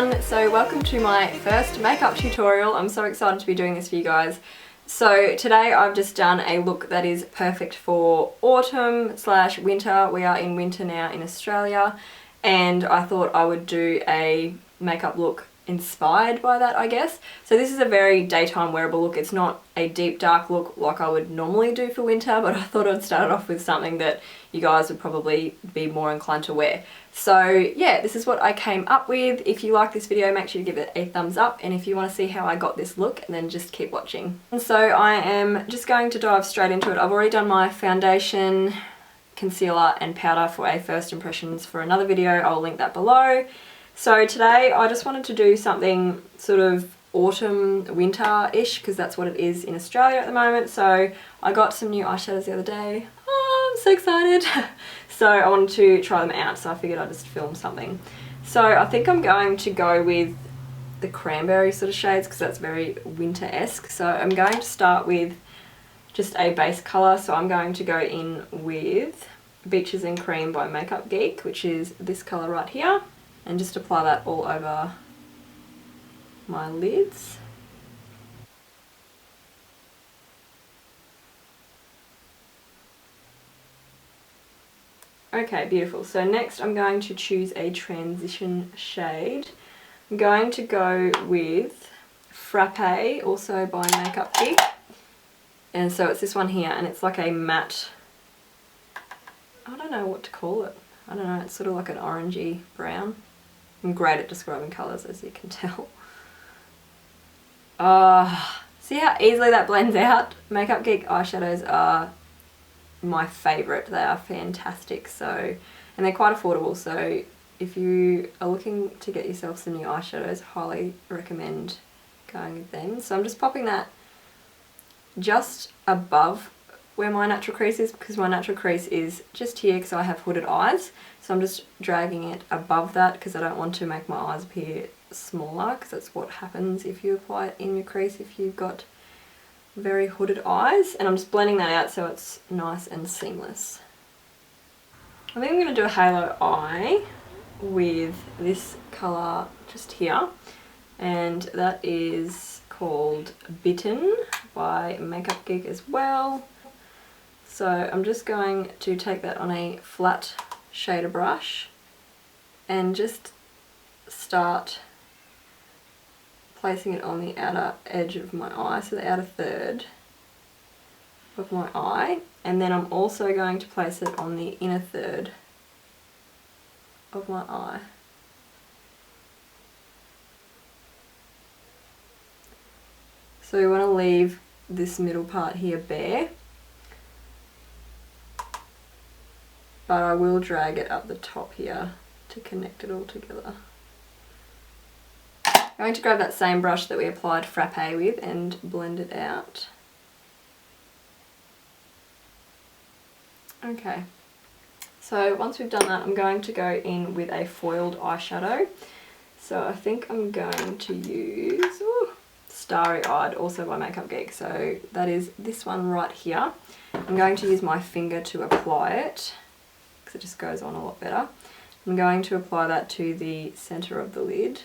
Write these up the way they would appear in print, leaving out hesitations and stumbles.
everyone, so welcome to my first makeup tutorial. I'm so excited to be doing this for you guys. So today I've just done a look that is perfect for autumn / winter. We are in winter now in Australia and I thought I would do a makeup look inspired by that, I guess. So this is a very daytime wearable look. It's not a deep dark look like I would normally do for winter, but I thought I'd start off with something that you guys would probably be more inclined to wear. So yeah, this is what I came up with. If you like this video, make sure to give it a thumbs up, and if you want to see how I got this look, then just keep watching. And so I am just going to dive straight into it. I've already done my foundation, concealer and powder for a first impressions for another video. I'll link that below. So today I just wanted to do something sort of autumn winter-ish because that's what it is in Australia at the moment. So I got some new eyeshadows the other day. Oh, I'm so excited. So I wanted to try them out, so I figured I'd just film something. So I think I'm going to go with the cranberry sort of shades because that's very winter-esque. So I'm going to start with just a base colour. So I'm going to go in with Beaches and Cream by Makeup Geek, which is this colour right here. And just apply that all over my lids. Okay, beautiful. So next I'm going to choose a transition shade. I'm going to go with Frappe, also by Makeup Geek. And so it's this one here, and it's like a matte, I don't know what to call it. I don't know, it's sort of like an orangey brown. I'm great at describing colours, as you can tell. See how easily that blends out? Makeup Geek eyeshadows are my favourite. They are fantastic. So, and they're quite affordable, so if you are looking to get yourself some new eyeshadows, highly recommend going with them. So I'm just popping that just above where my natural crease is, because my natural crease is just here because I have hooded eyes. So I'm just dragging it above that because I don't want to make my eyes appear smaller, because that's what happens if you apply it in your crease if you've got very hooded eyes. And I'm just blending that out so it's nice and seamless. I think I'm going to do a halo eye with this colour just here, and that is called Bitten by Makeup Geek as well. So I'm just going to take that on a flat shader brush and just start placing it on the outer edge of my eye, so the outer third of my eye, and then I'm also going to place it on the inner third of my eye. So we want to leave this middle part here bare, but I will drag it up the top here to connect it all together. I'm going to grab that same brush that we applied Frappe with and blend it out. Okay, so once we've done that, I'm going to go in with a foiled eyeshadow. So I think I'm going to use Starry Eyed, also by Makeup Geek. So that is this one right here. I'm going to use my finger to apply it, it just goes on a lot better. I'm going to apply that to the centre of the lid,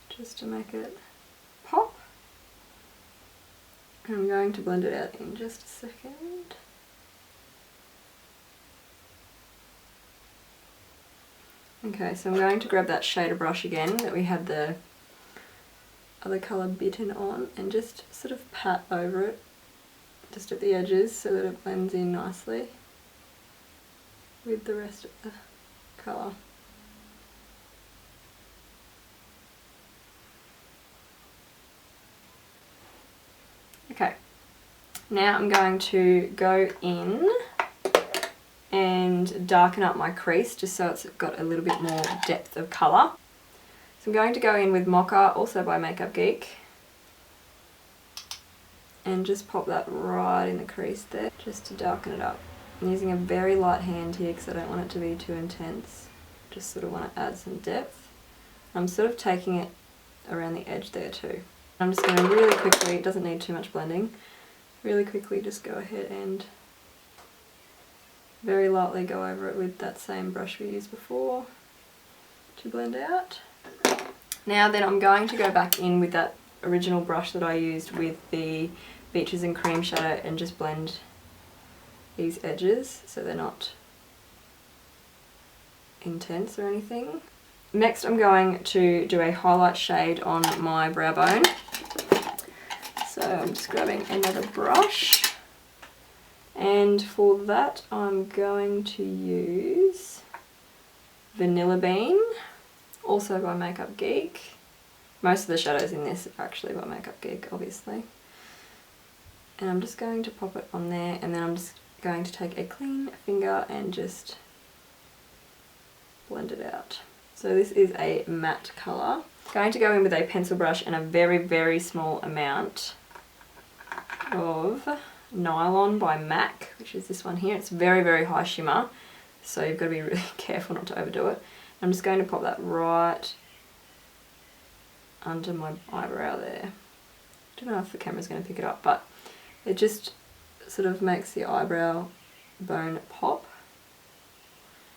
just to make it pop. And I'm going to blend it out in just a second. Okay, so I'm going to grab that shader brush again that we had the other colour Bitten on, and just sort of pat over it just at the edges so that it blends in nicely with the rest of the colour. Okay, now I'm going to go in and darken up my crease just so it's got a little bit more depth of colour. So I'm going to go in with Mocha, also by Makeup Geek, and just pop that right in the crease there, just to darken it up. I'm using a very light hand here because I don't want it to be too intense. Just sort of want to add some depth. I'm sort of taking it around the edge there too. I'm just going to really quickly, it doesn't need too much blending, really quickly just go ahead and very lightly go over it with that same brush we used before. to blend out. Now then I'm going to go back in with that original brush that I used with the Beaches and Cream shadow and just blend these edges so they're not intense or anything. Next I'm going to do a highlight shade on my brow bone. So I'm just grabbing another brush, and for that I'm going to use Vanilla Bean, also by Makeup Geek. Most of the shadows in this are actually by Makeup Geek, obviously. And I'm just going to pop it on there, and then I'm just going to take a clean finger and just blend it out. So this is a matte colour. Going to go in with a pencil brush and a very, very small amount of Nylon by MAC, which is this one here. It's very, very high shimmer, so you've got to be really careful not to overdo it. I'm just going to pop that right under my eyebrow there. I don't know if the camera's going to pick it up, but it just sort of makes the eyebrow bone pop.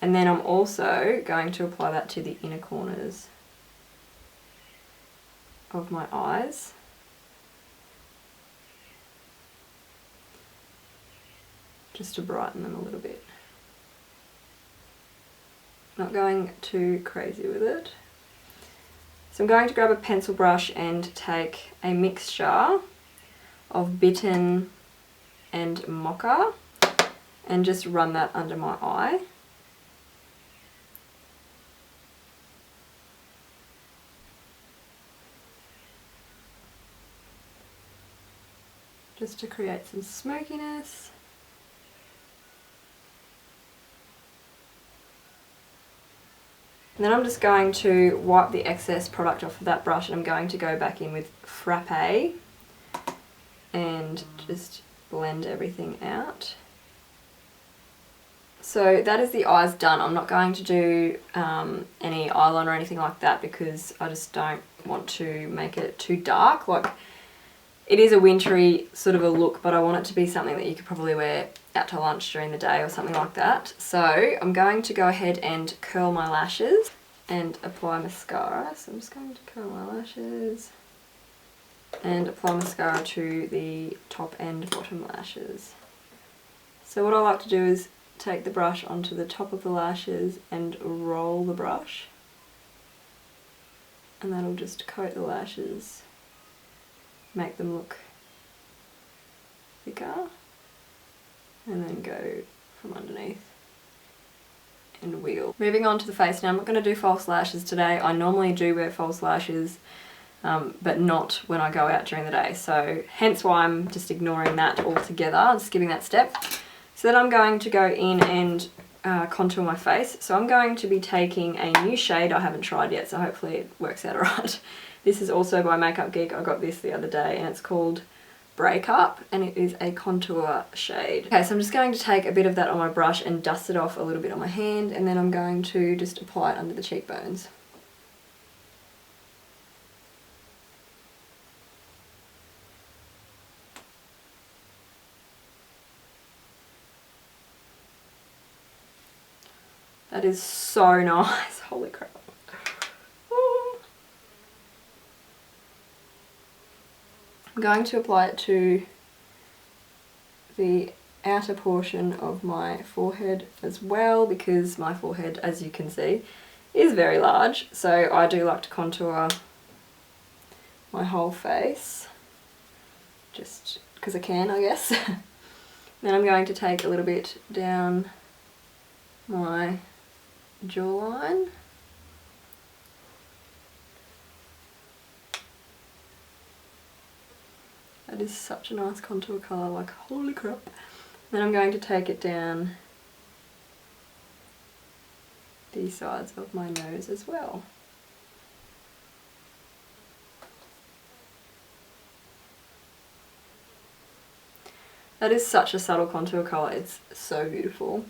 And then I'm also going to apply that to the inner corners of my eyes. Just to brighten them a little bit. Not going too crazy with it. So I'm going to grab a pencil brush and take a mixture of Bitten and Mocha and just run that under my eye. Just to create some smokiness. And then I'm just going to wipe the excess product off of that brush, and I'm going to go back in with Frappe and just blend everything out. So that is the eyes done. I'm not going to do any eyeliner or anything like that because I just don't want to make it too dark. Like, it is a wintry sort of a look, but I want it to be something that you could probably wear out to lunch during the day or something like that. So I'm going to go ahead and curl my lashes and apply mascara. So I'm just going to curl my lashes and apply mascara to the top and bottom lashes. So what I like to do is take the brush onto the top of the lashes and roll the brush, and that'll just coat the lashes, make them look thicker, and then go from underneath and wheel. Moving on to the face now. I'm not going to do false lashes today. I normally do wear false lashes, but not when I go out during the day, so hence why I'm just ignoring that altogether, skipping that step. So then I'm going to go in and contour my face. So I'm going to be taking a new shade I haven't tried yet, so hopefully it works out alright. This is also by Makeup Geek. I got this the other day and it's called Breakup, and it is a contour shade. Okay, so I'm just going to take a bit of that on my brush and dust it off a little bit on my hand, and then I'm going to just apply it under the cheekbones. That is so nice, holy crap. I'm going to apply it to the outer portion of my forehead as well, because my forehead, as you can see, is very large, so I do like to contour my whole face, just because I can, I guess. Then I'm going to take a little bit down my jawline. That is such a nice contour colour, like holy crap. Then I'm going to take it down the sides of my nose as well. That is such a subtle contour colour, it's so beautiful.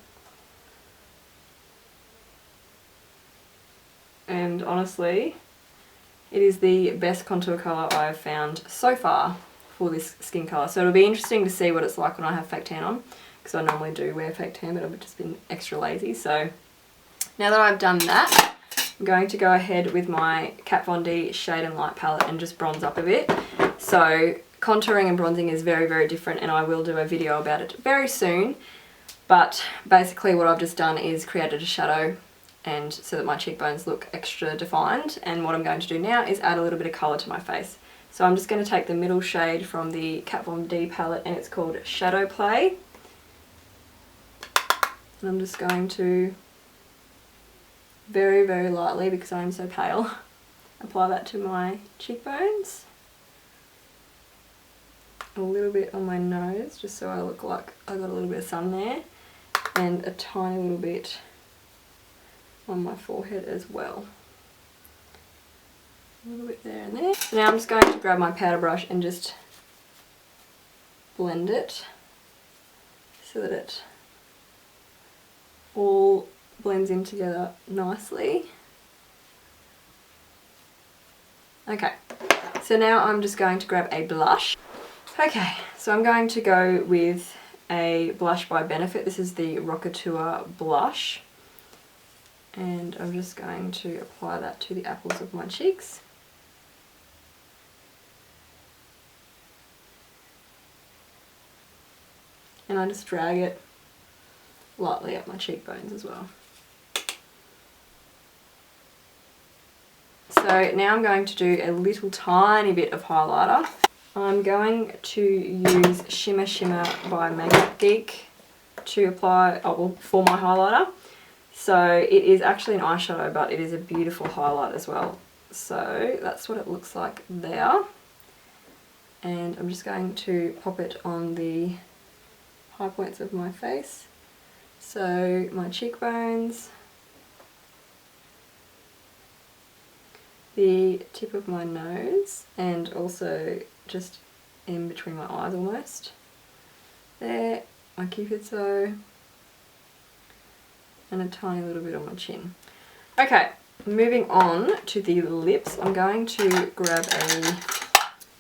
And honestly, it is the best contour colour I've found so far for this skin colour. So it'll be interesting to see what it's like when I have fake tan on, because I normally do wear fake tan, but I've just been extra lazy. So now that I've done that, I'm going to go ahead with my Kat Von D Shade and Light palette and just bronze up a bit. So contouring and bronzing is very, very different, and I will do a video about it very soon. But basically what I've just done is created a shadow, and so that my cheekbones look extra defined. And what I'm going to do now is add a little bit of colour to my face. So I'm just going to take the middle shade from the Kat Von D palette, and it's called Shadow Play. And I'm just going to very, very lightly, because I'm so pale, apply that to my cheekbones. A little bit on my nose, just so I look like I got a little bit of sun there, and a tiny little bit on my forehead as well. A little bit there and there. So now I'm just going to grab my powder brush and just blend it so that it all blends in together nicely. Okay, so now I'm just going to grab a blush. Okay, so I'm going to go with a blush by Benefit. This is the Rockateur blush. And I'm just going to apply that to the apples of my cheeks. And I just drag it lightly up my cheekbones as well. So now I'm going to do a little tiny bit of highlighter. I'm going to use Shimmer Shimmer by Makeup Geek to apply, for my highlighter. So it is actually an eyeshadow, but it is a beautiful highlight as well. So that's what it looks like there. And I'm just going to pop it on the high points of my face. So my cheekbones, the tip of my nose, and also just in between my eyes almost. There, my cupid's bow, and a tiny little bit on my chin. Okay, moving on to the lips, I'm going to grab a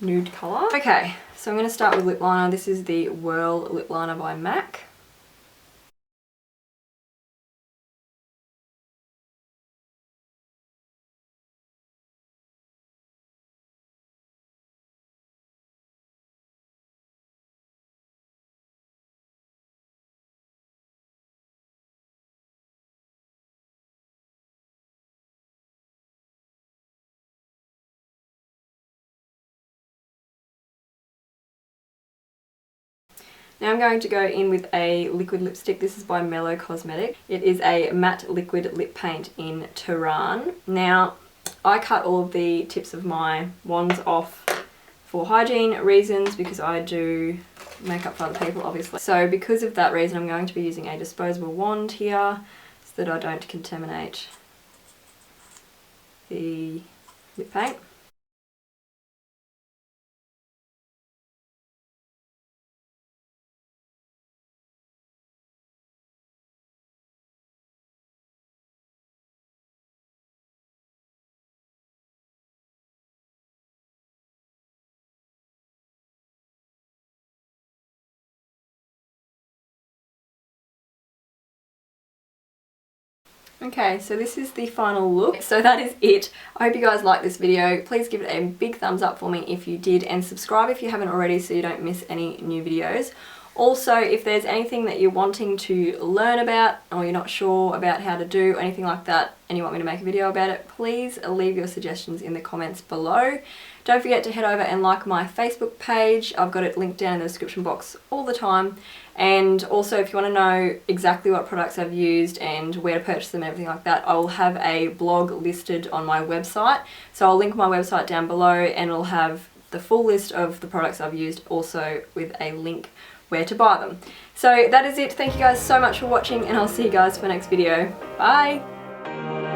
nude colour. Okay, so I'm going to start with lip liner. This is the Whirl Lip Liner by MAC. Now I'm going to go in with a liquid lipstick. This is by Mellow Cosmetic. It is a matte liquid lip paint in Tehran. Now, I cut all of the tips of my wands off for hygiene reasons, because I do makeup for other people, obviously. So because of that reason, I'm going to be using a disposable wand here so that I don't contaminate the lip paint. Okay, so this is the final look. So that is it. I hope you guys liked this video. Please give it a big thumbs up for me if you did, and subscribe if you haven't already so you don't miss any new videos. Also, if there's anything that you're wanting to learn about, or you're not sure about how to do, or anything like that, and you want me to make a video about it, please leave your suggestions in the comments below. Don't forget to head over and like my Facebook page. I've got it linked down in the description box all the time. And also, if you want to know exactly what products I've used and where to purchase them and everything like that, I will have a blog listed on my website. So I'll link my website down below, and it'll have the full list of the products I've used, also with a link where to buy them. So that is it. Thank you guys so much for watching, and I'll see you guys for the next video. Bye!